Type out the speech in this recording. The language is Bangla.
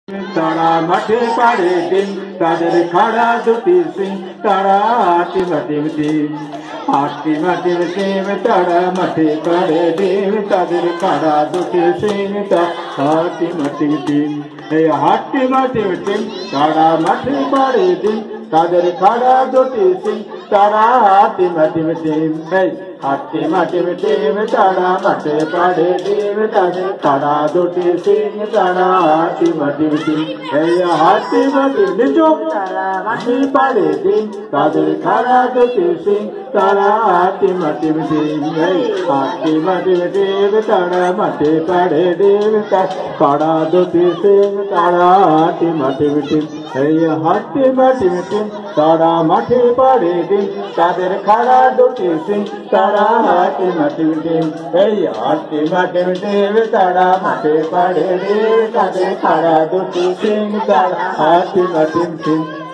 তারা মাঠে পাড়ে ডিম, তাদের খাড়া দুটি সিং, তারা টিম টিম। টিম তারা মাঠে পাড়ে ডিম, তাদের খাড়া দুটি সিং, তারা টিম টিম। এই টিম টিম, তারা মাঠে পাড়ে ডিম, তাদের খাড়া দুটি সিং, তারা টিম টিম। এই টিম টিম, তারা মাঠে পাড়ে ডিম, তাদের খাড়া দুটি সিং, তারা টিম টিম। এই টিম টিম নিচু, তারা মাঠে পাড়ে ডিম, তাদের খাড়া দুটি সিং, তারা টিম টিম। এই টিম টিম, তারা মাঠে পাড়ে ডিম, তাদের খাড়া দুটি সিং, তারা টিম টিম। এই টিম টিম, তারা মাঠে পাড়ে ডিম, তাদের খাড়া দুটি সিং, তারা টিম টিম। এই টিম টিম, তারা মাঠে পাড়ে ডিম, তাদের খাড়া দুটি সিং, তারা টিম টিম।